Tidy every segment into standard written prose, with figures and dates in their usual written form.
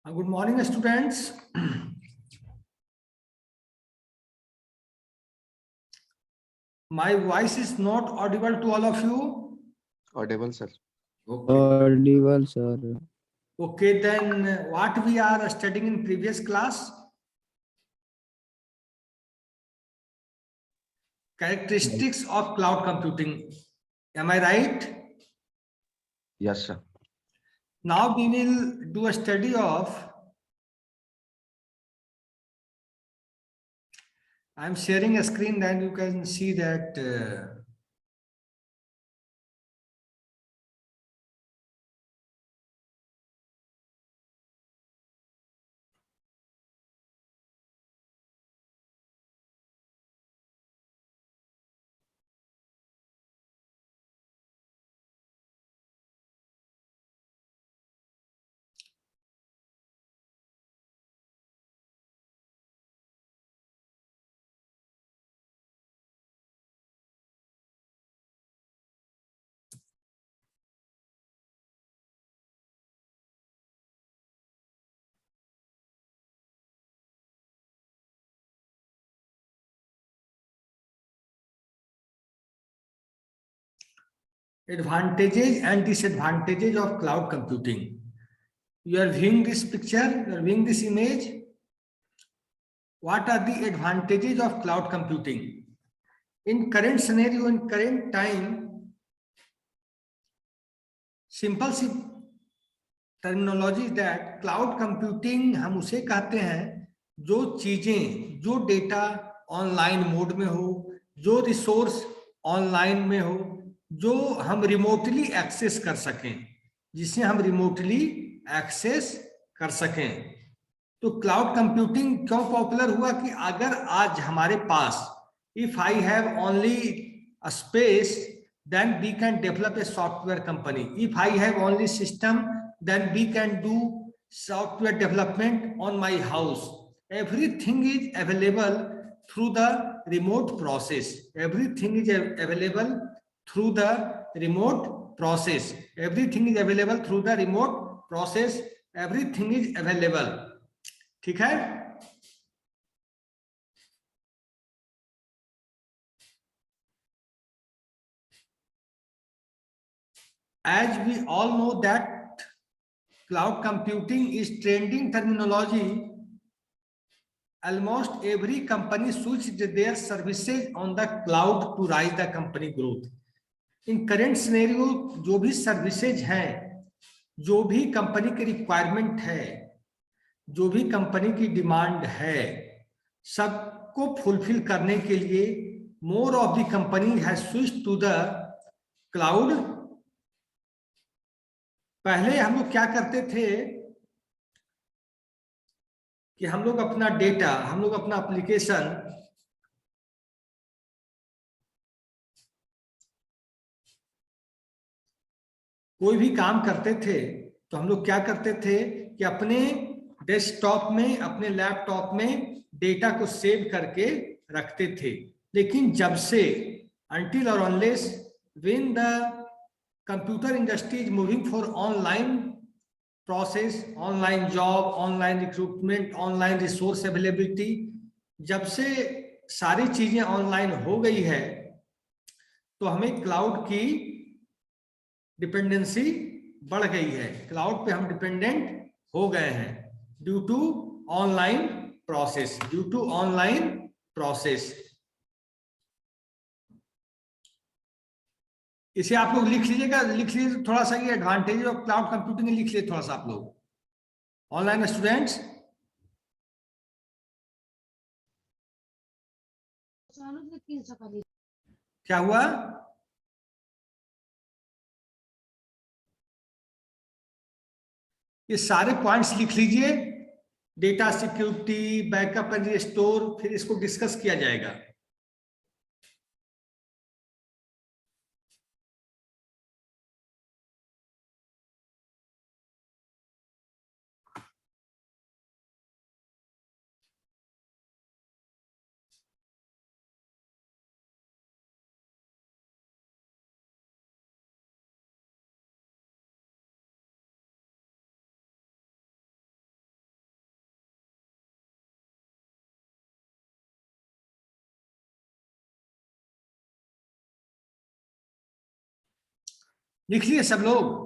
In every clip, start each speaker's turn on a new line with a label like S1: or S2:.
S1: Good morning, students. My voice is not audible to all of you.
S2: Audible, sir.
S1: Okay.
S3: Audible, sir.
S1: Okay, then what we are studying in previous class? Characteristics of cloud computing. Am I right?
S2: Yes, sir.
S1: Now we will do a study of. I am sharing a screen and you can see that. Advantages and disadvantages of cloud computing. You are viewing this picture, you are viewing this image. What are the advantages of cloud computing? In current scenario, in current time, simple terminology that cloud computing हम उसे कहते हैं जो चीजें, जो data online mode में हो, जो रिसोर्स ऑनलाइन में हो, जो हम रिमोटली एक्सेस कर सकें, जिसे हम रिमोटली एक्सेस कर सकें। तो क्लाउड कंप्यूटिंग क्यों पॉपुलर हुआ कि अगर आज हमारे पास if I have only a space then we can develop a software company. If I have only system, then we can do software development on my house. Everything is available through the remote process. Everything is available through the remote process. Everything is available through the remote process. Everything is available. ठीक है? As we all know that cloud computing is trending terminology, almost every company switched their services on the cloud to rise the company growth. In current scenario, जो भी services हैं, जो भी company की requirement है, जो भी कंपनी की डिमांड है, सबको फुलफिल करने के लिए more of the company has switched to the cloud. पहले हम लोग क्या करते थे कि हम लोग अपना डेटा, हम लोग अपना एप्लीकेशन कोई भी काम करते थे तो हम लोग क्या करते थे कि अपने डेस्कटॉप में, अपने लैपटॉप में डेटा को सेव करके रखते थे। लेकिन जब से until or unless when the computer industry is moving for online process, online job, online recruitment, online resource availability, जब से सारी चीजें ऑनलाइन हो गई है तो हमें क्लाउड की डिपेंडेंसी बढ़ गई है। क्लाउड पे हम डिपेंडेंट हो गए हैं due to online process, due to online process. इसे आप लोग लिख लीजिएगा, लिख लीजिए थोड़ा सा, ये एडवांटेज ऑफ क्लाउड कंप्यूटिंग लिख लीजिए थोड़ा सा आप लोग ऑनलाइन स्टूडेंट्स। क्या हुआ? ये सारे पॉइंट्स लिख लीजिए, data security, backup and restore, फिर इसको डिस्कस किया जाएगा। लिख लिए सब लोग?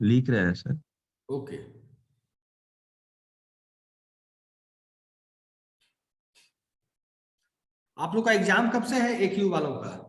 S3: लिख रहे हैं सर।
S1: ओके। आप लोग का एग्जाम कब से है AQ वालों का?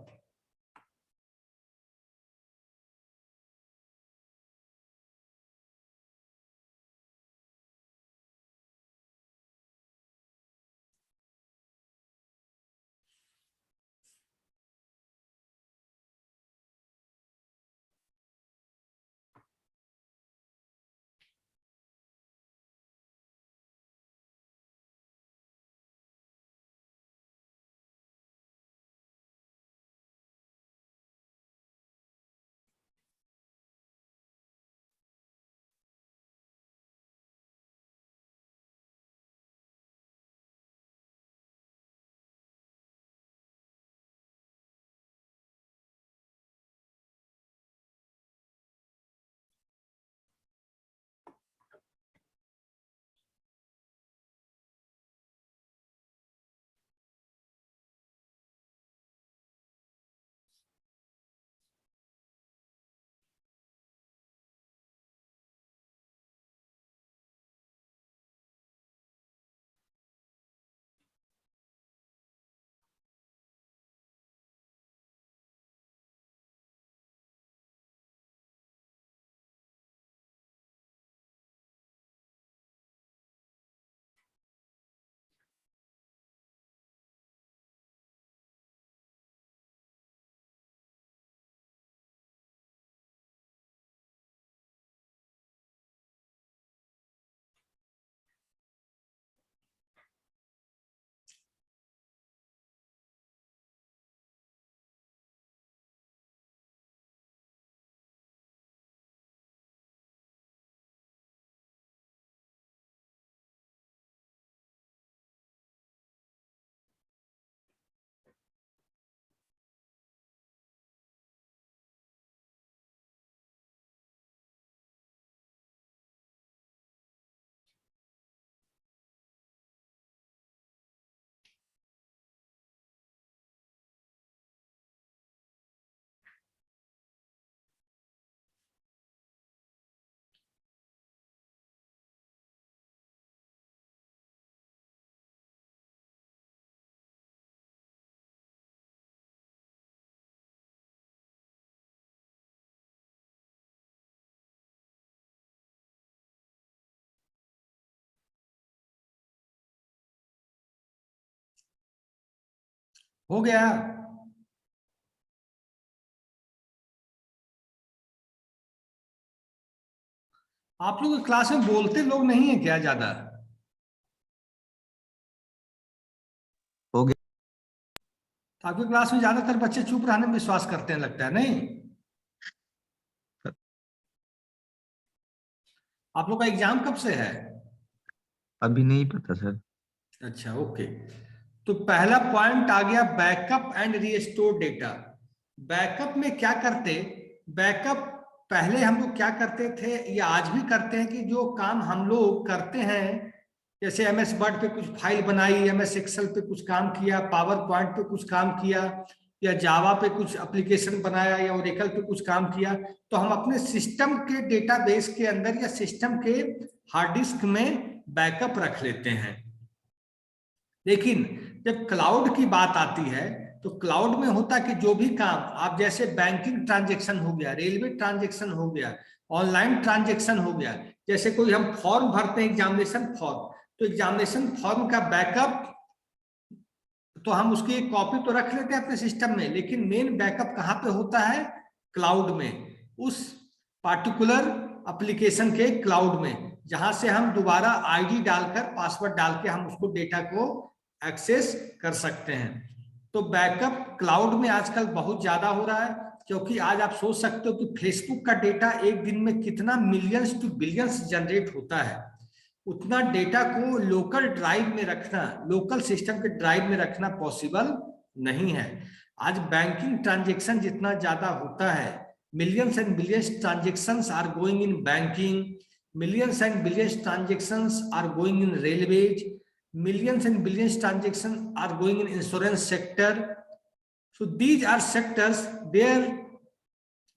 S1: हो गया? आप लोग क्लास में बोलते लोग नहीं है क्या ज्यादा?
S3: हो गया।
S1: तो आपकी क्लास में ज्यादातर बच्चे चुप रहने में विश्वास करते हैं लगता है, नहीं? आप लोग का एग्जाम कब से है?
S3: अभी नहीं पता सर।
S1: अच्छा, ओके। तो पहला पॉइंट आ गया backup and restore data. Backup में क्या करते? बैकअप पहले हम लोग क्या करते थे या आज भी करते हैं कि जो काम हम लोग करते हैं, जैसे MS वर्ड पे कुछ फाइल बनाई, MS एक्सेल पे कुछ काम किया, पावर पॉइंट पे कुछ काम किया, या जावा पे कुछ एप्लीकेशन बनाया, या ओरेकल पे कुछ काम किया, तो हम अपने सिस्टम के डेटाबेस के अंदर या सिस्टम के हार्ड डिस्क में बैकअप रख लेते हैं। लेकिन जब क्लाउड की बात आती है तो क्लाउड में होता कि जो भी काम आप, जैसे बैंकिंग ट्रांजेक्शन हो गया, रेलवे ट्रांजेक्शन हो गया, ऑनलाइन ट्रांजेक्शन हो गया, जैसे कोई हम फॉर्म भरते हैं एग्जामिनेशन फॉर्म, तो एग्जामिनेशन फॉर्म का बैकअप तो हम उसकी एक कॉपी तो रख लेते हैं अपने सिस्टम में, लेकिन मेन बैकअप कहाँ पे होता है? क्लाउड में, उस पार्टिकुलर एप्लीकेशन के क्लाउड में, जहां से हम दोबारा आईडी डालकर, पासवर्ड डाल के हम उसको डेटा को एक्सेस कर सकते हैं। तो बैकअप क्लाउड में आजकल बहुत ज्यादा हो रहा है, क्योंकि आज आप सोच सकते हो कि फेसबुक का डेटा एक दिन में कितना मिलियंस टू बिलियंस जनरेट होता है। उतना डेटा को लोकल ड्राइव में रखना, लोकल सिस्टम के ड्राइव में रखना पॉसिबल नहीं है। आज बैंकिंग ट्रांजेक्शन जितना ज्यादा होता है, millions and billions transactions are going in banking, millions and billions transactions are going in railways, millions and billions transactions are going in insurance sector, So these are sectors where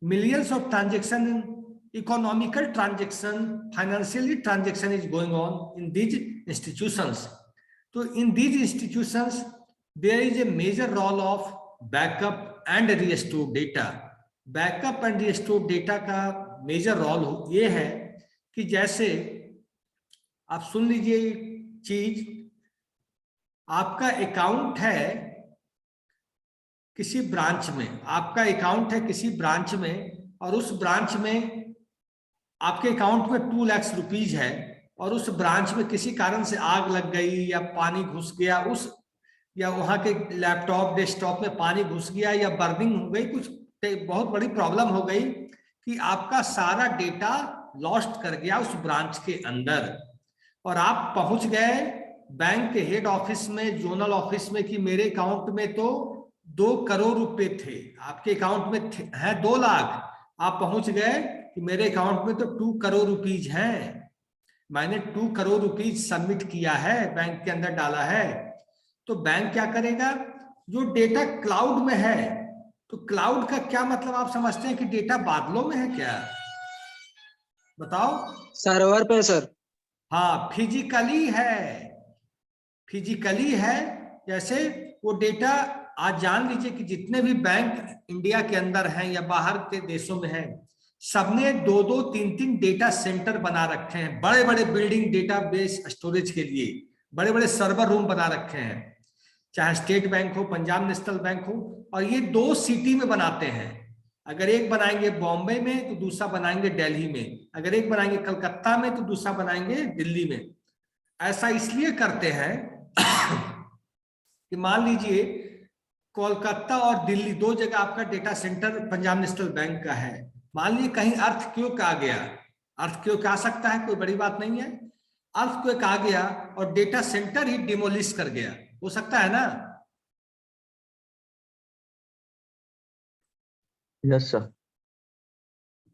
S1: millions of transaction, economical transaction, financially transaction is going on in these institutions. So in these institutions, there is a major role of backup and restore data. Backup and restore data का major role ये है कि जैसे आप सुन लीजिए चीज, आपका account है किसी ब्रांच में, आपका अकाउंट है किसी ब्रांच में, और उस ब्रांच में आपके अकाउंट में 2 लाख रुपीज है, और उस ब्रांच में किसी कारण से आग लग गई या पानी घुस गया उस, या वहां के लैपटॉप डेस्कटॉप में पानी घुस गया या बर्निंग हो गई, कुछ बहुत बड़ी प्रॉब्लम हो गई कि आपका सारा डेटा लॉस्ट कर गया उस ब्रांच के अंदर, और आप पहुंच गए बैंक के हेड ऑफिस में, जोनल ऑफिस में कि मेरे अकाउंट में तो 2 करोड़ रुपए थे, आपके अकाउंट में है 2 लाख, आप पहुंच गए कि मेरे अकाउंट में तो 2 करोड़ रुपीज हैं, मैंने 2 करोड़ रुपीज सबमिट किया है, बैंक के अंदर डाला है। तो बैंक क्या करेगा, जो डेटा क्लाउड में है, तो क्लाउड का क्या मतलब आप समझते हैं कि डेटा बादलों में है क्या, बताओ?
S4: सर्वर पे सर।
S1: हाँ, फिजिकली है, फिजिकली है। जैसे वो डेटा आज जान लीजिए कि जितने भी बैंक इंडिया के अंदर हैं या बाहर के देशों में हैं, सबने 2-2, 3-3 डेटा सेंटर बना रखे हैं, बड़े बड़े बिल्डिंग डेटाबेस स्टोरेज के लिए बड़े बड़े सर्वर रूम बना रखे हैं, चाहे स्टेट बैंक हो, पंजाब नेशनल बैंक हो, और ये 2 सिटी में बनाते हैं। अगर एक बनाएंगे बॉम्बे में तो दूसरा बनाएंगे दिल्ली में, अगर एक बनाएंगे कलकत्ता में तो दूसरा बनाएंगे दिल्ली में। ऐसा इसलिए करते हैं कि मान लीजिए कोलकाता और दिल्ली 2 जगह आपका data centre Punjab national bank का है, मान लीजिए कहीं अर्थक्वेक आ गया, अर्थक्वेक आ सकता है, कोई बड़ी बात नहीं है, अर्थक्वेक आ गया और डेटा सेंटर ही डिमोलिश कर गया, हो सकता है ना?
S3: Yes sir.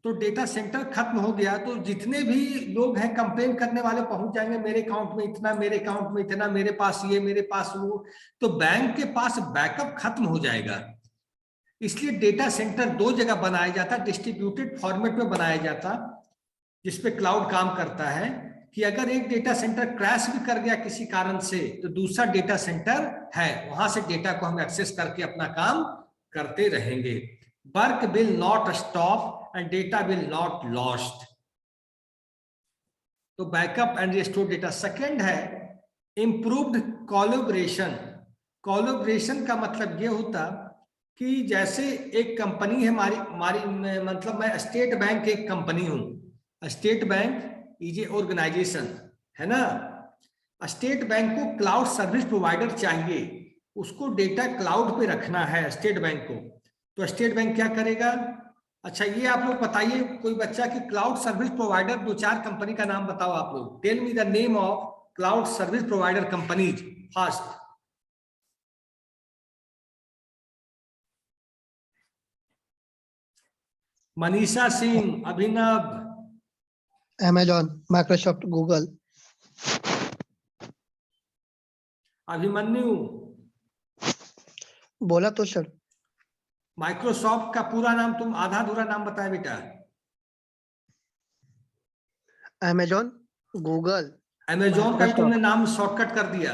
S1: तो डेटा सेंटर खत्म हो गया, तो जितने भी लोग हैं कंप्लेन करने वाले पहुंच जाएंगे, मेरे अकाउंट में इतना, मेरे अकाउंट में इतना, मेरे पास ये, मेरे पास वो, तो बैंक के पास बैकअप खत्म हो जाएगा। इसलिए डेटा सेंटर 2 जगह बनाया जाता, डिस्ट्रीब्यूटेड फॉर्मेट में बनाया जाता, जिसपे क्लाउड काम करता है कि अगर एक डेटा सेंटर क्रैश भी कर गया किसी कारण से, तो दूसरा डेटा सेंटर है, वहां से डेटा को हम एक्सेस करके अपना काम करते रहेंगे। Work will not stop and data will not lost. तो backup and restore data. Second है इंप्रूव्ड कोलैबोरेशन। कोलैबोरेशन का मतलब ये होता कि जैसे एक कंपनी है हमारी मतलब मैं स्टेट बैंक एक कंपनी हूं, State Bank is a organisation है ना, स्टेट बैंक को क्लाउड सर्विस प्रोवाइडर चाहिए, उसको डेटा क्लाउड पे रखना है स्टेट बैंक को, तो स्टेट बैंक क्या करेगा? अच्छा ये आप लोग बताइए, कोई बच्चा कि क्लाउड सर्विस प्रोवाइडर 2-4 कंपनी का नाम बताओ आप लोग, tell me the name of cloud service provider companies fast. Manisha Singh, Abhinav,
S4: Amazon, Microsoft, Google.
S1: Abhimanyu.
S4: बोला तो सर।
S1: माइक्रोसॉफ्ट का पूरा नाम तुम आधा अधूरा नाम बताए बेटा।
S4: Amazon, Google.
S1: अमेजॉन का तुमने नाम शॉर्टकट कर दिया।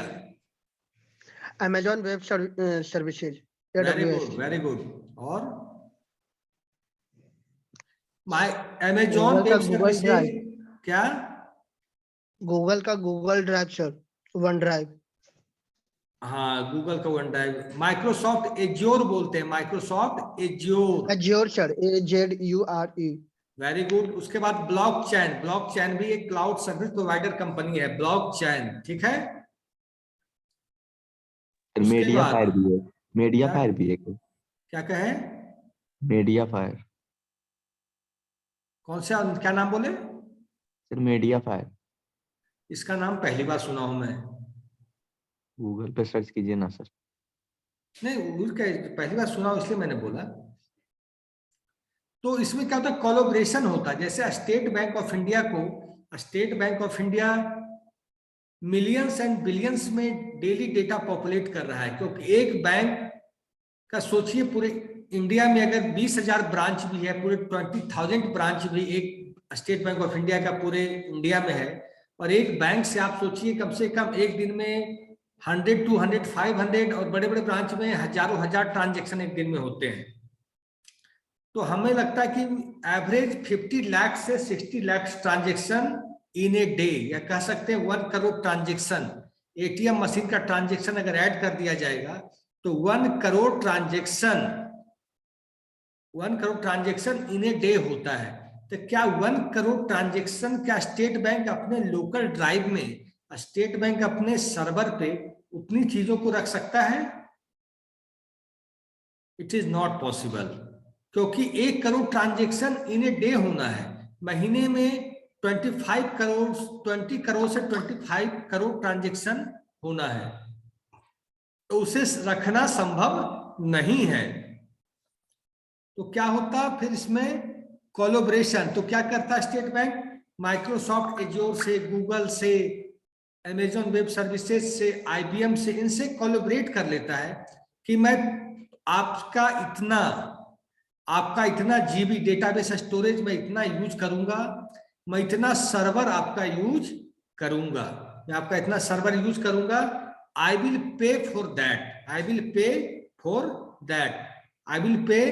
S4: Amazon web services.
S1: Very good, very good. और अमेजॉन वेब सर्विसेज क्या?
S4: गूगल का Google drive sir, one drive.
S1: हाँ, गूगल का वन ड्राइव। माइक्रोसॉफ्ट एज्योर बोलते हैं, Microsoft azure.
S4: Azure sir, AZURE।
S1: Very good. उसके बाद ब्लॉकचेन। ब्लॉकचेन भी एक क्लाउड सर्विस प्रोवाइडर कंपनी है, ब्लॉकचेन, ठीक है।
S2: मीडिया फायर भी है, मीडिया फायर भी है।
S1: क्या कहे?
S2: Media fire.
S1: कौन सा, क्या नाम बोले?
S2: Sir media fire.
S1: इसका नाम पहली बार सुना हूं मैं।
S2: गूगल पे सर्च कीजिए ना सर।
S1: नहीं, गूगल का पहली बार सुना इसलिए मैंने बोला। तो इसमें क्या होता है, कोलैबोरेशन होता है। जैसे स्टेट बैंक ऑफ इंडिया को, state bank of India millions and billions में डेली डेटा पॉपुलेट कर रहा है, क्योंकि एक बैंक का सोचिए, पूरे इंडिया में अगर 20,000 ब्रांच भी है, पूरे 20,000 ब्रांच भी एक स्टेट बैंक ऑफ इंडिया का पूरे इंडिया में है, और एक बैंक से आप सोचिए कम से कम एक दिन में 100, 200, 500 और बड़े बड़े ब्रांच में हजारों हजार ट्रांजेक्शन एक दिन में होते हैं। तो हमें लगता है कि एवरेज 50 लाख से 60 lakh transaction in a day, या कह सकते हैं 1 करोड़ ट्रांजेक्शन, एटीएम मशीन का ट्रांजेक्शन अगर ऐड कर दिया जाएगा तो 1 crore transaction in a day होता है। तो क्या 1 करोड़ ट्रांजेक्शन क्या स्टेट बैंक अपने लोकल ड्राइव में, स्टेट बैंक अपने सर्वर पे उतनी चीजों को रख सकता है? इट इज नॉट पॉसिबल, क्योंकि 1 crore transaction in a day होना है। महीने में 20 करोड़ से 25 करोड़ ट्रांजेक्शन होना है, तो उसे रखना संभव नहीं है। तो क्या होता फिर इसमें कोलैबोरेशन? तो क्या करता स्टेट बैंक? माइक्रोसॉफ्ट एज्योर से, गूगल से, अमेजॉन वेब सर्विसेज से, IBM से, इनसे कोलैबोरेट कर लेता है कि मैं आपका इतना जीबी डेटाबेस स्टोरेज मैं इतना यूज करूंगा, मैं इतना सर्वर आपका यूज करूंगा, मैं आपका इतना सर्वर यूज करूंगा, I will pay for that, I will pay for that, I will pay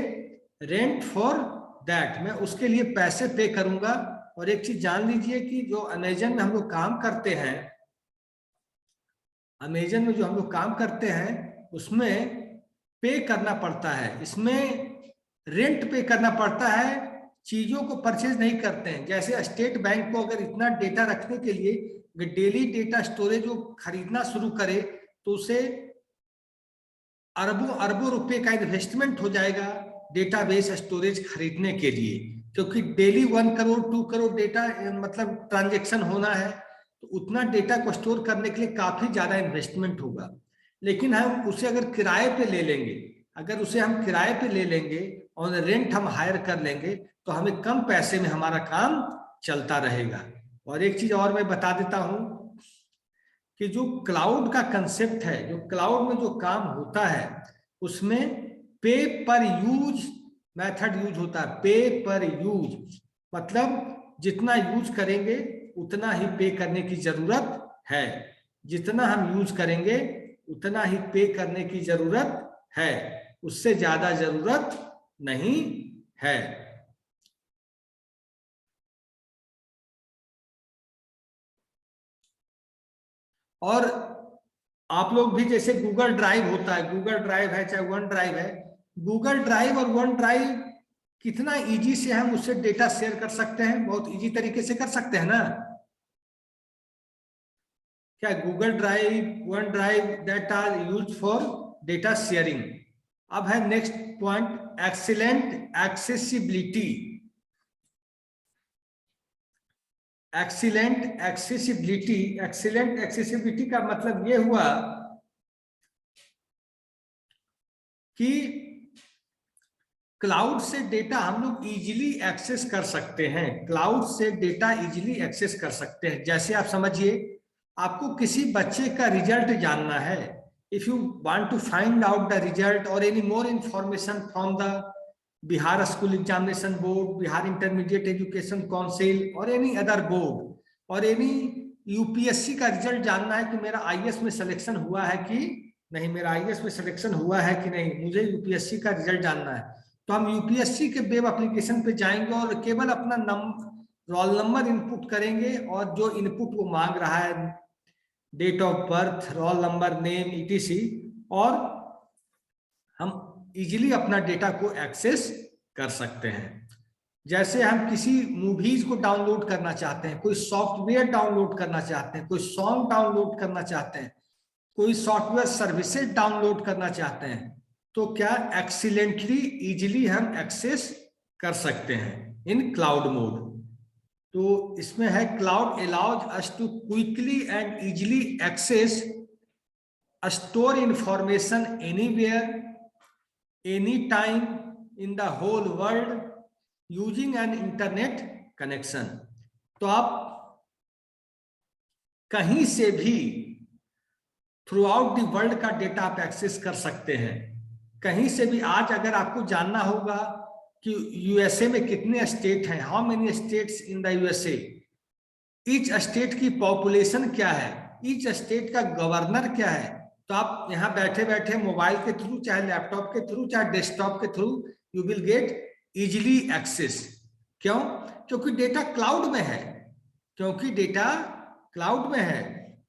S1: rent for that, मैं उसके लिए पैसे पे करूंगा। और एक चीज जान लीजिए कि जो अमेजन में हम लोग काम करते हैं, अमेजन में जो हम लोग काम करते हैं उसमें पे करना पड़ता है, इसमें रेंट पे करना पड़ता है, चीजों को परचेज नहीं करते हैं। जैसे स्टेट बैंक को अगर इतना डेटा रखने के लिए डेली डेटा स्टोरेज वो खरीदना शुरू करे तो उसे अरबों अरबों रुपए का इन्वेस्टमेंट हो जाएगा डेटाबेस स्टोरेज खरीदने के लिए, क्योंकि डेली 1 करोड़ 2 करोड़ डेटा मतलब ट्रांजेक्शन होना है, तो उतना डेटा को स्टोर करने के लिए काफी ज्यादा इन्वेस्टमेंट होगा। लेकिन हम उसे अगर किराए पे ले लेंगे, अगर उसे हम किराए पे ले लेंगे और रेंट हम हायर कर लेंगे, तो हमें कम पैसे में हमारा काम चलता रहेगा। और एक चीज और मैं बता देता हूं कि जो क्लाउड का कंसेप्ट है, जो क्लाउड में जो काम होता है, उसमें पे पर यूज मेथड यूज होता है। पे पर यूज मतलब जितना यूज करेंगे उतना ही पे करने की जरूरत है, जितना हम यूज करेंगे उतना ही पे करने की जरूरत है, उससे ज्यादा जरूरत नहीं है। और आप लोग भी जैसे गूगल ड्राइव होता है, गूगल ड्राइव है चाहे वन ड्राइव है, गूगल ड्राइव और वन ड्राइव कितना इजी से हम उससे डेटा शेयर कर सकते हैं, बहुत इजी तरीके से कर सकते हैं ना। क्या Google drive, one drive that are used for data sharing. अब है next point, excellent accessibility. Excellent accessibility, excellent accessibility का मतलब ये हुआ कि क्लाउड से डेटा हम लोग इजीली एक्सेस कर सकते हैं, क्लाउड से डेटा इजीली एक्सेस कर सकते हैं। जैसे आप समझिए, आपको किसी बच्चे का रिजल्ट जानना है, if you want to find out the result और any more information from the Bihar school examination board, Bihar intermediate education council और एनी अदर बोर्ड, और एनी यूपीएससी का रिजल्ट जानना है कि मेरा आईएएस में सिलेक्शन हुआ है कि नहीं, मेरा आईएएस में सिलेक्शन हुआ है कि नहीं, मुझे यूपीएससी का रिजल्ट जानना है। तो हम यूपीएससी के वेब एप्लीकेशन पे जाएंगे और केवल अपना रोल नंबर इनपुट करेंगे, और जो इनपुट वो मांग रहा है, date of birth, roll number, name, ETC, और हम इजीली अपना डेटा को एक्सेस कर सकते हैं। जैसे हम किसी मूवीज को डाउनलोड करना चाहते हैं, कोई सॉफ्टवेयर डाउनलोड करना चाहते हैं, कोई सॉन्ग डाउनलोड करना चाहते हैं, कोई सॉफ्टवेयर सर्विसेज डाउनलोड करना चाहते हैं, तो क्या एक्सीलेंटली इजीली हम एक्सेस कर सकते हैं इन क्लाउड मोड। तो इसमें है cloud allows us to quickly and easily access store information anywhere any time in the whole world using an internet connection. तो आप कहीं से भी थ्रू आउट द वर्ल्ड का डेटा आप एक्सेस कर सकते हैं, कहीं से भी आज अगर आपको जानना होगा कि यूएसए में कितने स्टेट हैं, how many states in the USA, each state की पॉपुलेशन क्या है, ईच स्टेट का गवर्नर क्या है, तो आप यहाँ बैठे बैठे मोबाइल के थ्रू, चाहे लैपटॉप के थ्रू, चाहे डेस्कटॉप के through, you will get easily access. क्यों? क्योंकि डेटा क्लाउड में है, क्योंकि डेटा क्लाउड में है,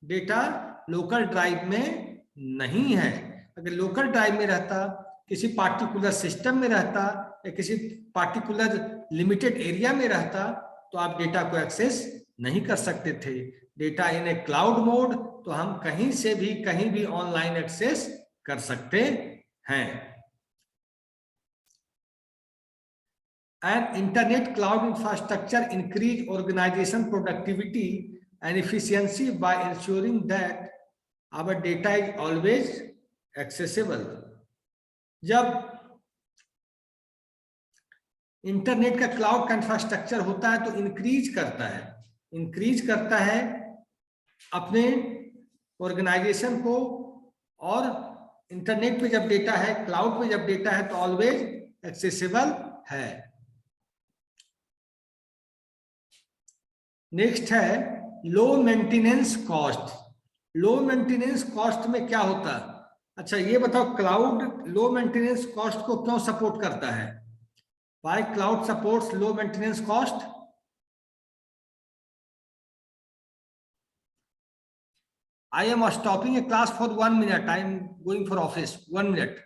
S1: डेटा लोकल ड्राइव में नहीं है। अगर लोकल ड्राइव में रहता, किसी पार्टिकुलर सिस्टम में रहता या किसी पार्टिकुलर लिमिटेड एरिया में रहता, तो आप डेटा को एक्सेस नहीं कर सकते थे। डेटा इन ए क्लाउड मोड, तो हम कहीं से भी कहीं भी ऑनलाइन एक्सेस कर सकते हैं। And internet cloud infrastructure increase organization productivity and efficiency by ensuring that our data is always accessible. जब इंटरनेट का क्लाउड का इंफ्रास्ट्रक्चर होता है तो इंक्रीज करता है अपने ऑर्गेनाइजेशन को, और इंटरनेट पे जब डेटा है, क्लाउड पे जब डेटा है, तो ऑलवेज एक्सेसिबल है। नेक्स्ट है लो मेंटेनेंस कॉस्ट। लो मेंटेनेंस कॉस्ट में क्या होता है? अच्छा ये बताओ, क्लाउड लो मेंटेनेंस कॉस्ट को क्यों सपोर्ट करता है? Why cloud supports low maintenance cost? I am stopping a class for 1 minute. I am going for office. 1 minute.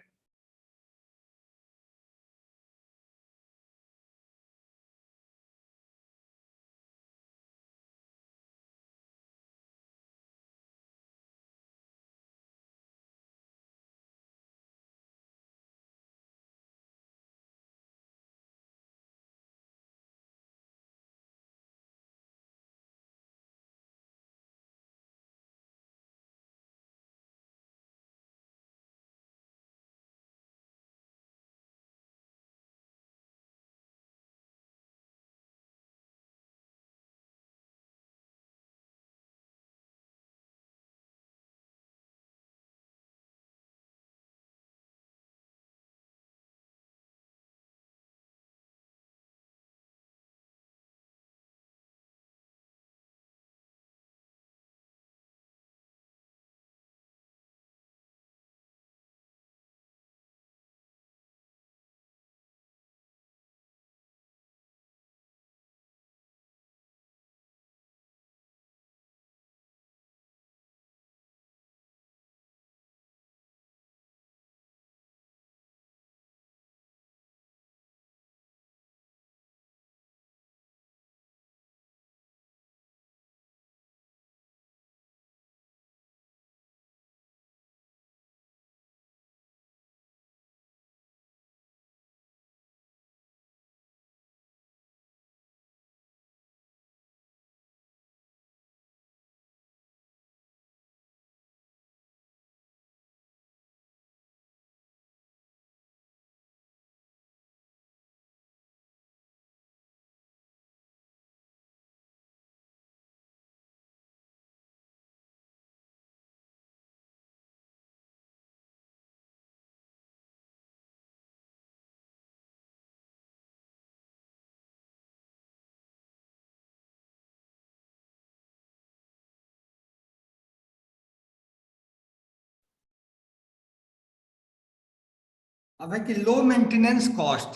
S1: अब है कि low maintenance cost,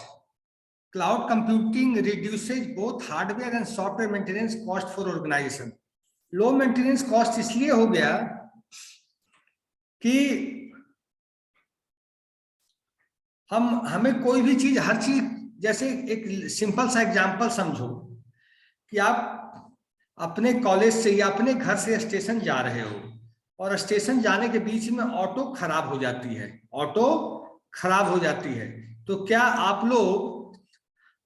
S1: cloud computing reduces both hardware and software maintenance cost for organization. Low maintenance cost इसलिए हो गया कि हमें कोई भी चीज, हर चीज, जैसे एक सिंपल सा एग्जांपल समझो कि आप अपने कॉलेज से या अपने घर से स्टेशन जा रहे हो, और स्टेशन जाने के बीच में ऑटो खराब हो जाती है, तो क्या आप लोग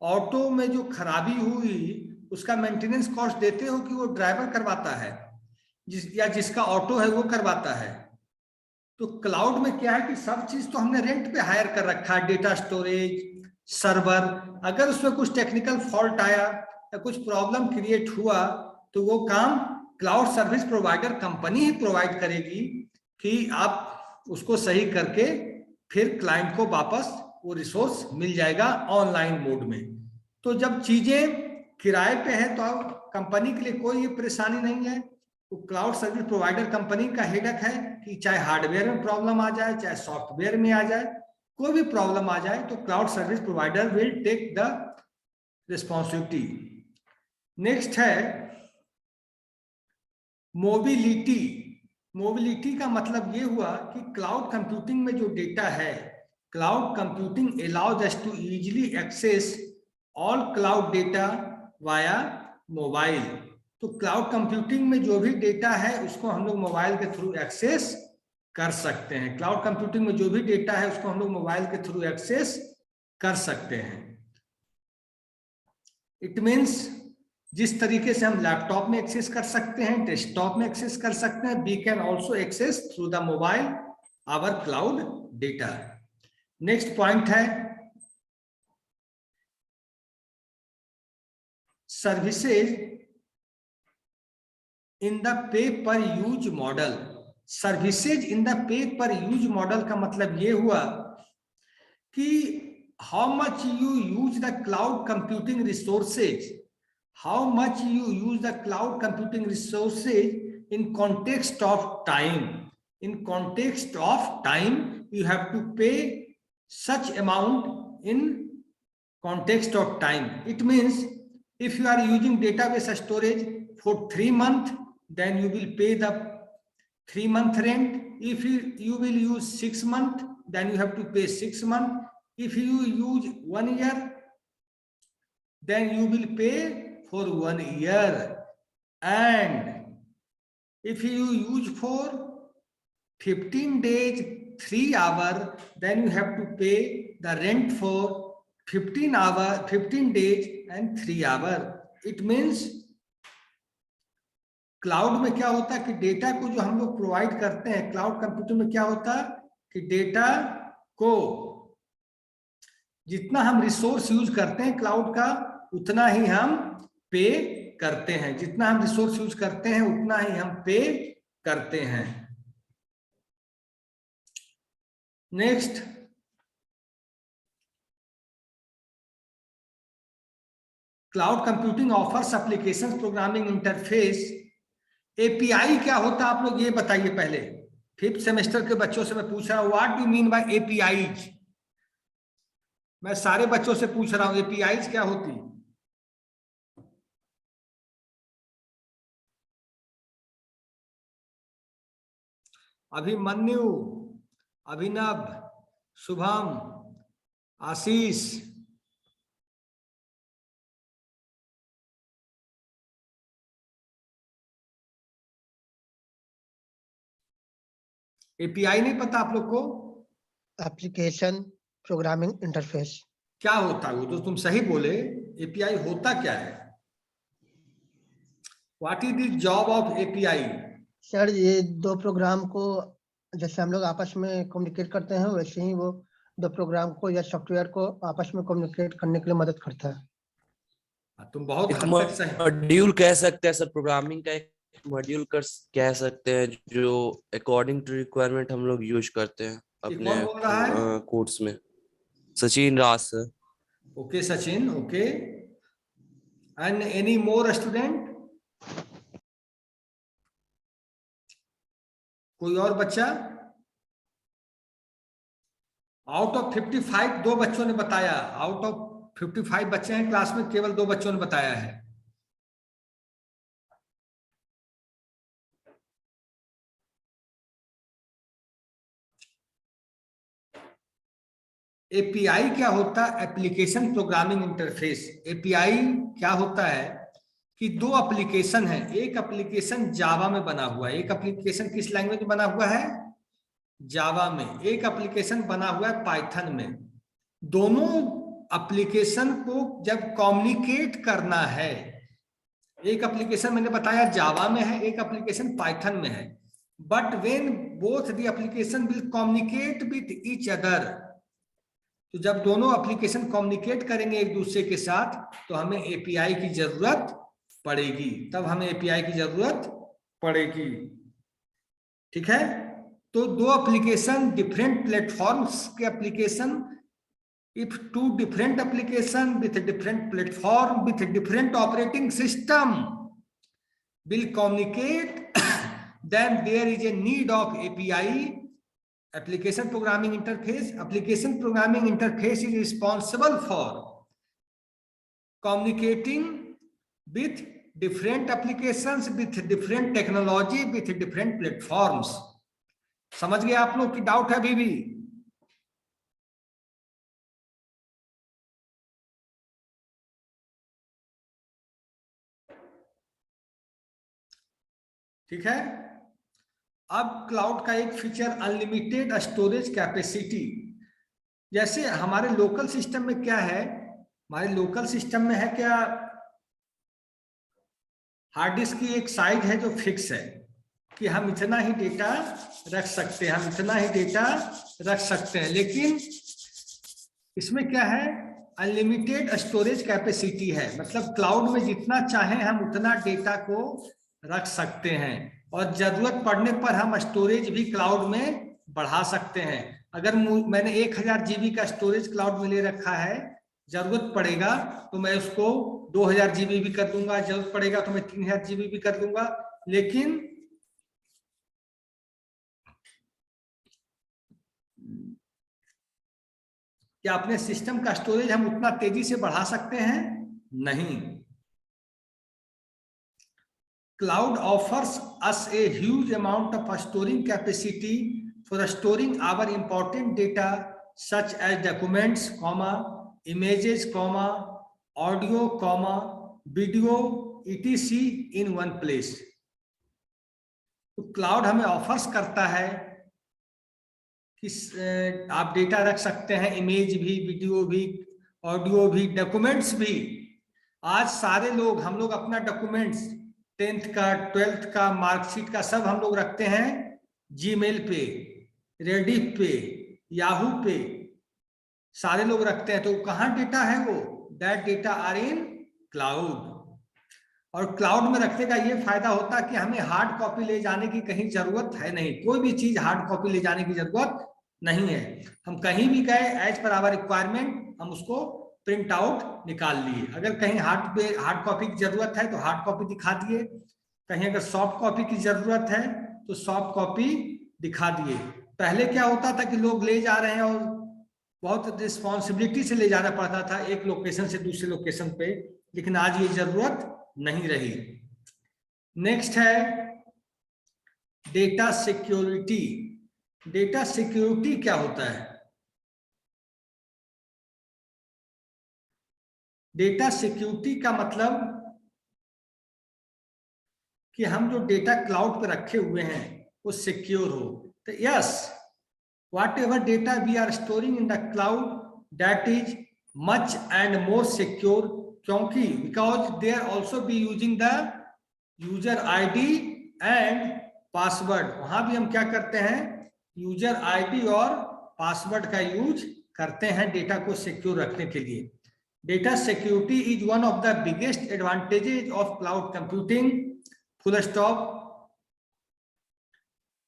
S1: ऑटो में जो खराबी हुई उसका मेंटेनेंस कॉस्ट देते हो कि वो ड्राइवर करवाता है, जिसका ऑटो है वो करवाता है? तो क्लाउड में क्या है कि सब चीज तो हमने रेंट पे हायर कर रखा है, डेटा स्टोरेज, सर्वर। अगर उसमें कुछ टेक्निकल फॉल्ट आया या कुछ प्रॉब्लम क्रिएट हुआ तो वो काम क्लाउड सर्विस प्रोवाइडर कंपनी ही प्रोवाइड करेगी कि आप उसको सही करके फिर क्लाइंट को वापस वो रिसोर्स मिल जाएगा ऑनलाइन मोड में। तो जब चीजें किराए पे है तो अब कंपनी के लिए कोई ये परेशानी नहीं है। तो क्लाउड सर्विस प्रोवाइडर कंपनी का हेडक है कि चाहे हार्डवेयर में प्रॉब्लम आ जाए, चाहे सॉफ्टवेयर में आ जाए, कोई भी प्रॉब्लम आ जाए तो cloud service provider will take the responsibility. Next है मोबिलिटी। मोबिलिटी का मतलब ये हुआ कि क्लाउड कंप्यूटिंग में जो डेटा है, cloud computing allows us to easily access all cloud data via mobile. तो क्लाउड कंप्यूटिंग में जो भी डेटा है उसको हम लोग मोबाइल के थ्रू एक्सेस कर सकते हैं। क्लाउड कंप्यूटिंग में जो भी डेटा है उसको हम लोग मोबाइल के थ्रू एक्सेस कर सकते हैं। इट मीन्स जिस तरीके से हम लैपटॉप में एक्सेस कर सकते हैं, डेस्कटॉप में एक्सेस कर सकते हैं, we can also access through the mobile our cloud data. Next point है services in the pay per use model. Services in the pay per use model का मतलब ये हुआ कि how much you use the cloud computing resources, how much you use the cloud computing resources in context of time. In context of time, you have to pay such amount in context of time. It means if you are using database storage for 3 months, then you will pay the 3-month rent. If you will use 6 months, then you have to pay 6 months. If you use 1 year, then you will pay for 1 year. And if you use for 15 days 3 hours, then you have to pay the rent for 15 days and 3 hours. It means cloud में क्या होता है कि data को जो हम लोग provide करते हैं, क्लाउड कंप्यूटिंग में क्या होता है कि डेटा को जितना हम रिसोर्स यूज करते हैं क्लाउड का उतना ही हम पे करते हैं। जितना हम रिसोर्स यूज करते हैं उतना ही हम पे करते हैं। Next cloud computing offers application programming interface. API क्या होता है आप लोग ये बताइए पहले। 5th सेमेस्टर के बच्चों से मैं पूछ रहा हूं, what do mean by APIs. मैं सारे बच्चों से पूछ रहा हूं एपीआईज क्या होती। अभिमन्यु, अभिनव, शुभम, आशीष, एपीआई नहीं पता आप लोग को?
S4: Application programming interface.
S1: क्या होता है वो तो तुम सही बोले। एपीआई होता क्या है? What is the job of API?
S4: Sir ये दो प्रोग्राम को जैसे हम लोग आपस में कम्युनिकेट करते हैं वैसे ही वो दो प्रोग्राम को या सॉफ्टवेयर को आपस में कम्युनिकेट करने के लिए मदद करता है।
S1: तुम बहुत
S5: एक
S1: हद तक सही।
S5: मॉड्यूल कह सकते हैं सर, प्रोग्रामिंग का एक मॉड्यूल कह सकते हैं जो अकॉर्डिंग टू रिक्वायरमेंट हम लोग यूज करते हैं
S1: कौन
S5: अपने
S1: बोल रहा है?
S5: कोर्स में। Sachin Raj sir.
S1: Okay Sachin, okay. And any more student? कोई और बच्चा? आउट ऑफ 55 2 बच्चों ने बताया। आउट ऑफ 55 बच्चे हैं क्लास में, केवल 2 बच्चों ने बताया है। एपीआई क्या होता है? Application programming interface. एपीआई क्या होता है कि 2 एप्लीकेशन है। एक एप्लीकेशन जावा में बना हुआ है। एक एप्लीकेशन किस लैंग्वेज में बना हुआ है? जावा में। एक एप्लीकेशन बना हुआ है पाइथन में। दोनों एप्लीकेशन को जब कम्युनिकेट करना है, एक एप्लीकेशन मैंने बताया जावा में है, एक एप्लीकेशन पाइथन में है। But when both the application will communicate with each other, तो जब दोनों एप्लीकेशन कम्युनिकेट करेंगे एक दूसरे के साथ तो हमें एपीआई की जरूरत पड़ेगी। तब हमें एपीआई की जरूरत पड़ेगी। ठीक है? तो दो एप्लीकेशन डिफरेंट प्लेटफॉर्म्स के application, if two different application with a different platform with a different operating system will communicate, then there is a need of API, application programming interface. Application programming interface is responsible for communicating with different applications with different technology with different platforms. समझ गए आप लोग की doubt है अभी भी? ठीक है। अब क्लाउड का एक फीचर अनलिमिटेड स्टोरेज कैपेसिटी। जैसे हमारे लोकल सिस्टम में क्या है, हमारे लोकल सिस्टम में है क्या, हार्ड डिस्क की एक साइज है जो फिक्स है कि हम इतना ही डेटा रख सकते हैं, हम इतना ही डेटा रख सकते हैं। लेकिन इसमें क्या है, अनलिमिटेड स्टोरेज कैपेसिटी है, मतलब क्लाउड में जितना चाहें हम उतना डेटा को रख सकते हैं और जरूरत पड़ने पर हम स्टोरेज भी क्लाउड में बढ़ा सकते हैं। अगर मैंने 1000 GB का स्टोरेज क्लाउड में ले रखा है, जरूरत पड़ेगा तो मैं उसको 2000 GB भी कर दूंगा, जरूरत पड़ेगा तो मैं 3000 GB भी कर दूंगा। लेकिन क्या अपने सिस्टम का स्टोरेज हम उतना तेजी से बढ़ा सकते हैं? नहीं। Cloud offers us a huge amount of storing capacity for storing our important data such as documents, images, audio, video, etc. in one place. तो क्लाउड हमें ऑफर्स करता है कि आप डेटा रख सकते हैं, इमेज भी, वीडियो भी, ऑडियो भी, डॉक्यूमेंट्स भी। आज सारे लोग, हम लोग अपना डॉक्यूमेंट्स 10th का, 12th का, मार्कशीट का सब हम लोग रखते हैं जीमेल पे, रेडिफ पे, याहू पे, सारे लोग रखते हैं। तो कहाँ डेटा है वो? That data are in cloud. और क्लाउड में रखने का ये फायदा होता है कि हमें हार्ड कॉपी ले जाने की कहीं जरूरत है नहीं, कोई भी चीज हार्ड कॉपी ले जाने की जरूरत नहीं है। हम कहीं भी गए, एज पर आवर रिक्वायरमेंट हम उसको प्रिंट आउट निकाल लिए। अगर कहीं हार्ड कॉपी की जरूरत है तो हार्ड कॉपी दिखा दिए, कहीं अगर सॉफ्ट कॉपी की जरूरत है तो सॉफ्ट कॉपी दिखा दिए। पहले क्या होता था कि लोग ले जा रहे हैं और बहुत रिस्पॉन्सिबिलिटी से ले जाना पड़ता था एक लोकेशन से दूसरे लोकेशन पे, लेकिन आज ये जरूरत नहीं रही। नेक्स्ट है डेटा सिक्योरिटी। डेटा सिक्योरिटी क्या होता है? डेटा सिक्योरिटी का मतलब कि हम जो डेटा क्लाउड पे रखे हुए हैं वो सिक्योर हो। तो yes, whatever data we are storing in the cloud, that is much and more secure, क्योंकि because they are also be using the user ID and password। वहां भी हम क्या करते हैं, यूजर आईडी और पासवर्ड का यूज करते हैं डेटा को सिक्योर रखने के लिए। Data security is one of the biggest advantages of cloud computing, full stop.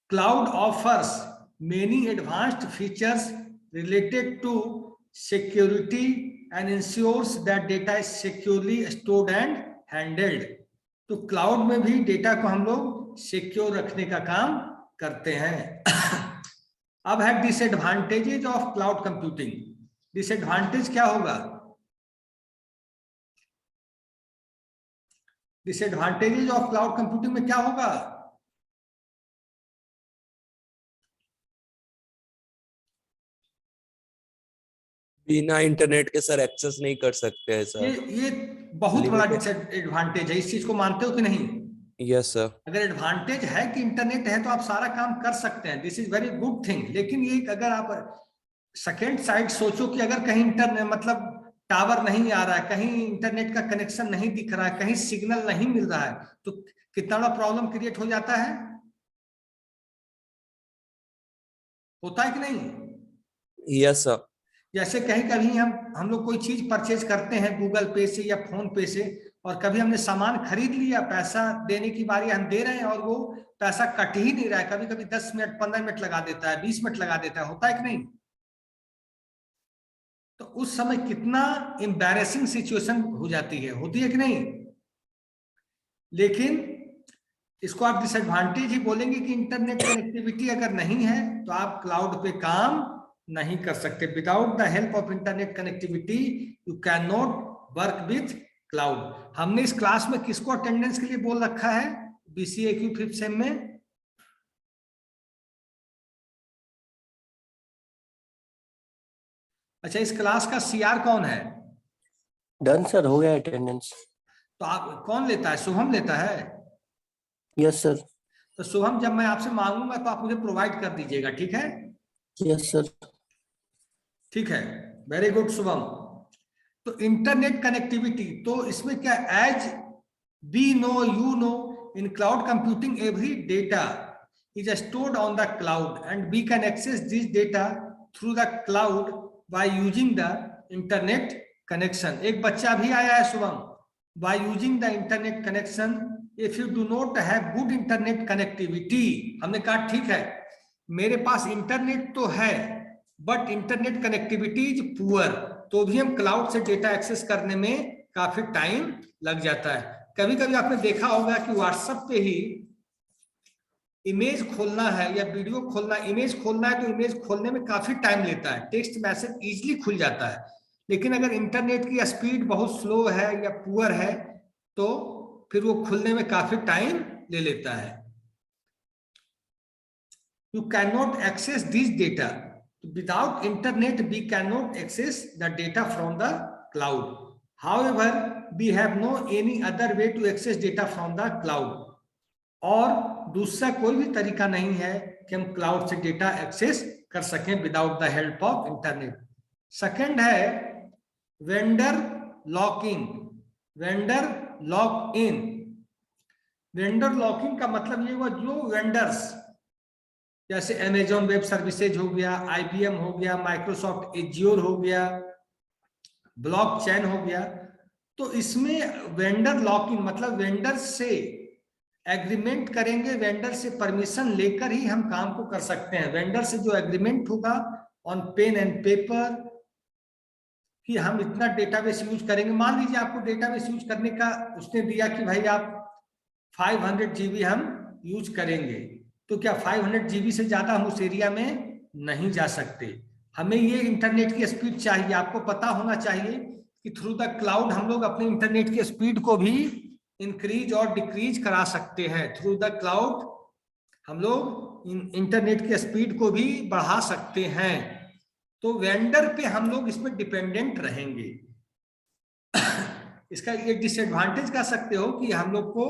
S1: Cloud offers many advanced features related to security and ensures that data is securely stored and handled। तो cloud में भी data को हम लोग secure रखने का काम करते हैं। अब है disadvantages of cloud computing. Disadvantage क्या होगा? डिसएडवांटेजेस ऑफ क्लाउड कंप्यूटिंग में क्या होगा?
S5: बिना इंटरनेट के सर एक्सेस नहीं कर सकते हैं सर।
S1: ये बहुत बड़ा डिसएडवांटेज है, इस चीज को मानते हो कि नहीं?
S5: Yes sir.
S1: अगर एडवांटेज है कि इंटरनेट है तो आप सारा काम कर सकते हैं, this is very good thing. लेकिन ये अगर आप सेकेंड साइड सोचो कि अगर कहीं इंटरनेट मतलब टावर नहीं आ रहा है, कहीं इंटरनेट का कनेक्शन नहीं दिख रहा है, कहीं सिग्नल नहीं मिल रहा है, तो कितना बड़ा प्रॉब्लम क्रिएट हो जाता है। होता है कि नहीं?
S5: Yes sir.
S1: जैसे कहीं कभी हम लोग कोई चीज परचेज करते हैं गूगल पे से या फोन पे से, और कभी हमने सामान खरीद लिया, पैसा देने की बारी हम दे रहे हैं और वो पैसा कट ही नहीं रहा है, कभी कभी 10 मिनट 15 मिनट लगा देता है, 20 मिनट लगा देता है, होता है कि नहीं? तो उस समय कितना एम्बैरेसिंग सिचुएशन हो जाती है, होती है कि नहीं? लेकिन इसको आप डिसएडवांटेज ही बोलेंगे कि इंटरनेट कनेक्टिविटी अगर नहीं है तो आप क्लाउड पे काम नहीं कर सकते। Without the help of internet connectivity you can not work with cloud. हमने इस क्लास में किसको अटेंडेंस के लिए बोल रखा है BCAQ 5th सेम में? अच्छा, इस क्लास का CR कौन है?
S6: डन सर, हो गया अटेंडेंस।
S1: तो आप कौन लेता है? शुभम लेता है?
S6: Yes sir.
S1: तो शुभम, जब मैं आपसे मांगूंगा तो आप मुझे प्रोवाइड कर दीजिएगा, ठीक है?
S6: Yes sir.
S1: ठीक है, वेरी गुड शुभम। तो इंटरनेट कनेक्टिविटी, तो इसमें क्या, as we know you know, in cloud computing every data is stored on the cloud and we can access this data through the cloud by using the internet connection. एक बच्चा भी आया है Shubham, by using the internet connection. If you do not have good internet connectivity, हमने कहा ठीक है मेरे पास इंटरनेट तो है but internet connectivity is poor, तो भी हम क्लाउड से डेटा एक्सेस करने में काफी टाइम लग जाता है। कभी कभी आपने देखा होगा कि व्हाट्सएप पे ही इमेज खोलना है या वीडियो खोलना, इमेज खोलना है तो इमेज खोलने में काफी टाइम लेता है, टेक्स्ट मैसेज इजीली खुल जाता है। लेकिन अगर इंटरनेट की स्पीड बहुत स्लो है या पुअर है तो फिर वो खुलने में काफी टाइम ले लेता है। You cannot access this data. Without internet, we cannot access the data from the cloud. However, we have no any other way to access data from the cloud. और दूसरा कोई भी तरीका नहीं है कि हम क्लाउड से डेटा एक्सेस कर सकें without the help of internet. Second है vendor locking, vendor lock in. Vendor locking का मतलब ये हुआ जो वेंडर्स जैसे अमेजॉन वेब सर्विसेज हो गया, IBM हो गया, माइक्रोसॉफ्ट एज्योर हो गया, ब्लॉकचेन हो गया, तो इसमें वेंडर लॉकिंग मतलब वेंडर से एग्रीमेंट करेंगे, वेंडर से परमिशन लेकर ही हम काम को कर सकते हैं। वेंडर से जो एग्रीमेंट होगा ऑन पेन एंड पेपर कि हम इतना डेटाबेस यूज करेंगे। मान लीजिए आपको डेटाबेस यूज करने का उसने दिया कि भाई आप 500 GB हम यूज करेंगे, तो क्या 500 GB से ज्यादा हम उस एरिया में नहीं जा सकते। हमें ये इंटरनेट की स्पीड चाहिए। आपको पता होना चाहिए कि थ्रू द क्लाउड हम लोग अपने इंटरनेट की स्पीड को भी इंक्रीज और डिक्रीज करा सकते हैं। थ्रू द क्लाउड हम लोग इंटरनेट की स्पीड को भी बढ़ा सकते हैं। तो वेंडर पे हम लोग इसमें डिपेंडेंट रहेंगे। इसका एक डिसएडवांटेज कह सकते हो कि हम लोग को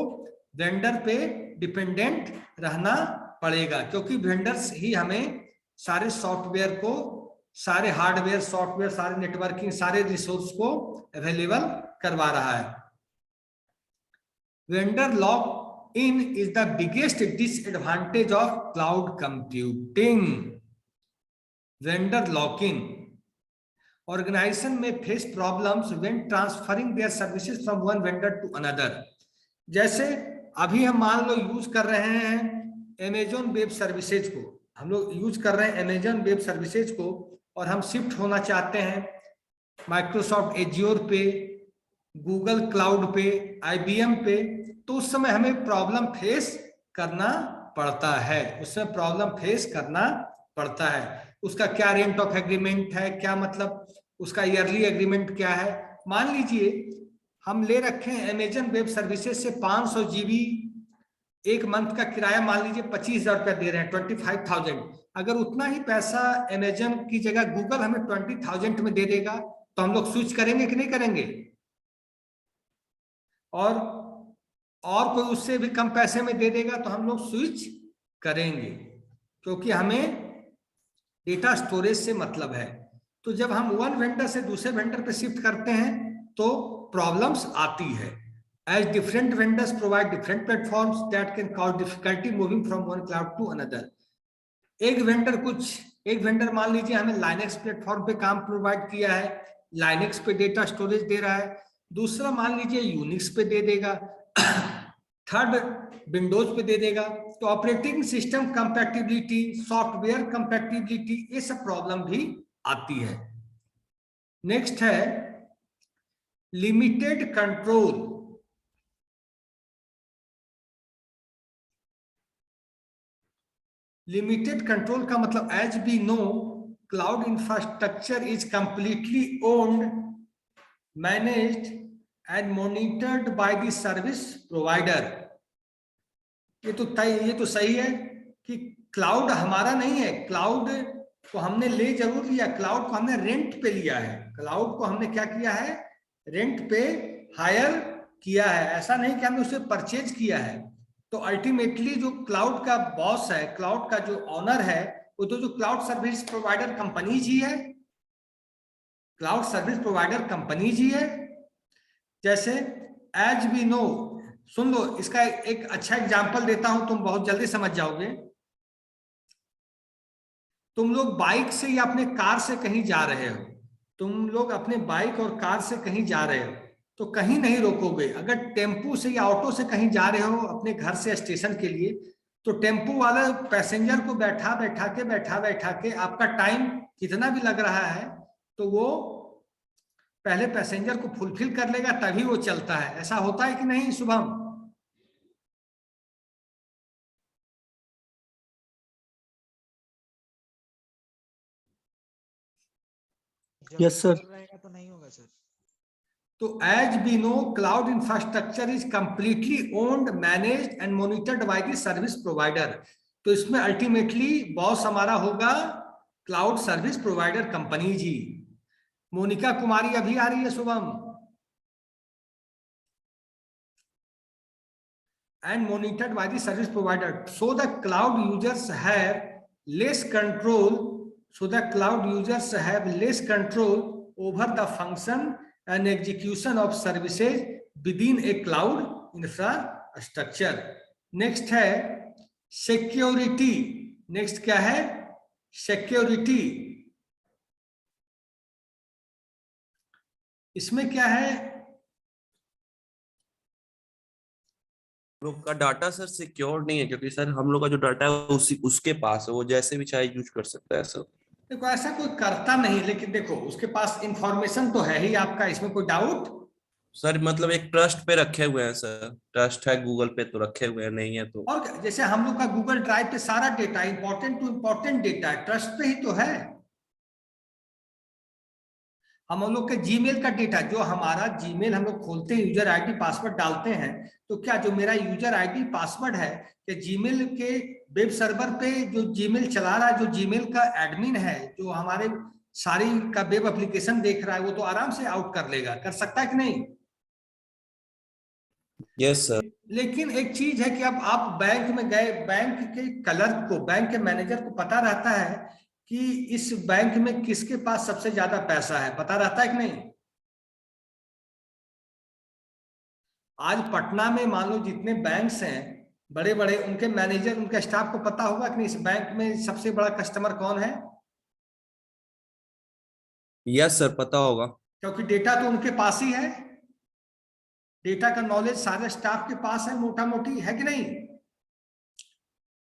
S1: वेंडर पे डिपेंडेंट रहना पड़ेगा, क्योंकि वेंडर्स ही हमें सारे सॉफ्टवेयर को, सारे हार्डवेयर सॉफ्टवेयर, सारे नेटवर्किंग, सारे रिसोर्स को अवेलेबल करवा रहा है। Vendor lock in is the biggest disadvantage of cloud computing. Vendor lock in, organisation में face problems when transferring their services from one vendor to another. जैसे अभी हम मान लो यूज कर रहे हैं अमेजॉन वेब सर्विसेज को, हम लोग यूज कर रहे हैं अमेजॉन वेब सर्विसेज को और हम शिफ्ट होना चाहते हैं माइक्रोसॉफ्ट एज्योर पे, गूगल क्लाउड पे, IBM पे, तो उस समय हमें प्रॉब्लम फेस करना पड़ता है। उसमें प्रॉब्लम फेस करना पड़ता है। उसका क्या रेंट ऑफ एग्रीमेंट है, क्या मतलब उसका ईयरली एग्रीमेंट क्या है। मान लीजिए हम ले रखे हैं अमेजॉन वेब सर्विसेज से 500 GB एक मंथ का किराया, मान लीजिए 25,000 रुपया दे रहे हैं, 25,000। अगर उतना ही पैसा अमेजॉन की जगह गूगल हमें 20,000 में दे देगा तो हम लोग स्विच करेंगे कि नहीं करेंगे? और कोई उससे भी कम पैसे में दे देगा तो हम लोग स्विच करेंगे, क्योंकि हमें डेटा स्टोरेज से मतलब है। तो जब हम वन वेंडर से दूसरे वेंडर पे शिफ्ट करते हैं तो प्रॉब्लम्स आती है। As different vendors provide different platforms that can cause difficulty moving from one cloud to another. एक वेंडर मान लीजिए हमें लाइनेक्स प्लेटफॉर्म पे काम प्रोवाइड किया है, लाइनेक्स पे डेटा स्टोरेज दे रहा है। दूसरा मान लीजिए यूनिक्स पे दे देगा। थर्ड विंडोज पे दे देगा। तो operating system compatibility, software compatibility, ये सब प्रॉब्लम भी आती है। नेक्स्ट है लिमिटेड कंट्रोल। लिमिटेड कंट्रोल का मतलब as we know cloud infrastructure is completely owned, managed and monitored by the service provider. ये तो सही है कि क्लाउड हमारा नहीं है, क्लाउड को हमने ले जरूर लिया, क्लाउड को हमने रेंट पे लिया है, क्लाउड को हमने क्या किया है, रेंट पे हायर किया है, ऐसा नहीं कि हमने उसे परचेज किया है। तो अल्टीमेटली जो क्लाउड का बॉस है, क्लाउड का जो ऑनर है, वो तो जो क्लाउड सर्विस प्रोवाइडर कंपनीज ही है, क्लाउड सर्विस प्रोवाइडर कंपनीज ही है। जैसे एज वी नो, सुन लो इसका एक अच्छा एग्जांपल देता हूं, तुम बहुत जल्दी समझ जाओगे। तुम लोग बाइक से या अपने कार से कहीं जा रहे हो, तुम लोग अपने बाइक और कार से कहीं जा रहे हो तो कहीं नहीं रोकोगे। अगर टेम्पू से या ऑटो से कहीं जा रहे हो अपने घर से स्टेशन के लिए, तो टेम्पू वाला पैसेंजर को बैठा बैठा के आपका टाइम कितना भी लग रहा है तो वो पहले पैसेंजर को फुलफिल कर लेगा तभी वो चलता है। ऐसा होता है कि नहीं शुभम?
S6: Yes sir.
S7: रहेगा तो नहीं होगा सर।
S1: तो as we know cloud infrastructure is completely owned, managed and monitored by the service provider. तो इसमें अल्टीमेटली बॉस हमारा होगा क्लाउड सर्विस प्रोवाइडर कंपनी जी। मोनिका कुमारी अभी आ रही है Shubham. And monitored by the service provider, so the cloud users have less control, so the cloud users have less control over the function and execution of services within a cloud infrastructure. Next है security. Next क्या है? security. इसमें क्या है?
S5: लोग का data sir secure नहीं है, क्योंकि सर हम लोग का जो डाटा है उसके पास है, वो जैसे भी चाहे यूज कर सकता है सर।
S1: देखो ऐसा कोई करता नहीं, लेकिन देखो उसके पास इंफॉर्मेशन तो है ही आपका, इसमें कोई डाउट?
S5: सर मतलब एक ट्रस्ट पे रखे हुए हैं सर, ट्रस्ट है गूगल पे तो रखे हुए हैं, नहीं है तो।
S1: और जैसे हम लोग का गूगल ड्राइव पे सारा data important two important data है, ट्रस्ट पे ही तो है। हम लोग के जीमेल का डेटा, जो हमारा जीमेल हम लोग खोलते हैं, यूजर आईडी पासवर्ड डालते हैं, तो क्या जो मेरा यूजर आईडी पासवर्ड है कि जीमेल के वेब सर्वर पे जो जीमेल चला रहा है, जो जीमेल का एडमिन है, जो हमारे सारी का वेब एप्लीकेशन देख रहा है, वो तो आराम से आउट कर लेगा, कर सकता है कि नहीं?
S5: Yes sir.
S1: लेकिन एक चीज है कि अब आप बैंक में गए, बैंक के क्लर्क को, बैंक के मैनेजर को पता रहता है कि इस बैंक में किसके पास सबसे ज्यादा पैसा है, पता रहता है कि नहीं? आज पटना में मान लो जितने बैंक्स हैं बड़े बड़े, उनके मैनेजर, उनके स्टाफ को पता होगा कि नहीं इस बैंक में सबसे बड़ा कस्टमर कौन है?
S5: यस सर, पता होगा,
S1: क्योंकि डेटा तो उनके पास ही है, डेटा का नॉलेज सारे स्टाफ के पास है, मोटा मोटी, है कि नहीं?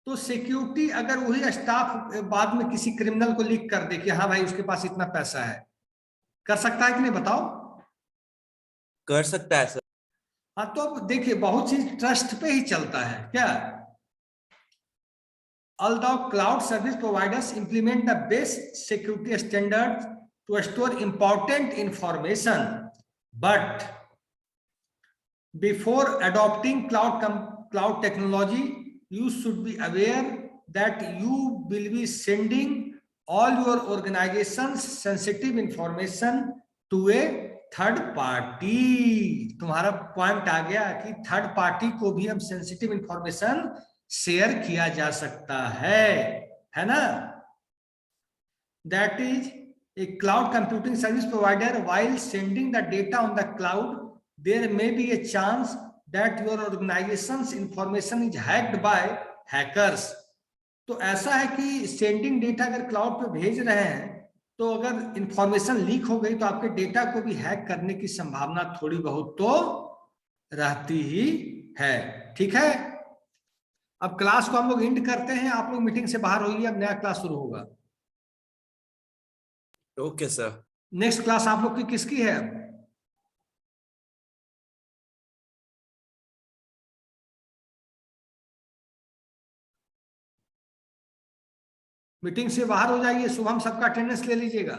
S1: तो सिक्योरिटी अगर वही स्टाफ बाद में किसी क्रिमिनल को लीक कर दे कि हाँ भाई उसके पास इतना पैसा है, कर सकता है कि नहीं बताओ?
S5: कर सकता है सर।
S1: हाँ, तो अब देखिए बहुत चीज ट्रस्ट पे ही चलता है क्या? Although cloud service providers implement the best security standards to store important information, but before adopting cloud technology, you should be aware that you will be sending all your organization's sensitive information to a third party. तुम्हारा point आ गया कि third party को भी हम sensitive information share किया जा सकता है ना? That is a cloud computing service provider while sending the data on the cloud, there may be a chance that your organizations information is hacked by hackers. तो ऐसा है कि सेंडिंग डेटा अगर क्लाउड पे भेज रहे हैं तो अगर इंफॉर्मेशन लीक हो गई तो आपके डेटा को भी हैक करने की संभावना थोड़ी बहुत तो रहती ही है। ठीक है, अब क्लास को हम लोग एंड करते हैं, आप लोग मीटिंग से बाहर होइए, अब नया क्लास शुरू होगा।
S5: Okay sir.
S1: नेक्स्ट क्लास आप लोग की किसकी है? मीटिंग से बाहर हो जाइए, शुभम सबका अटेंडेंस ले लीजिएगा।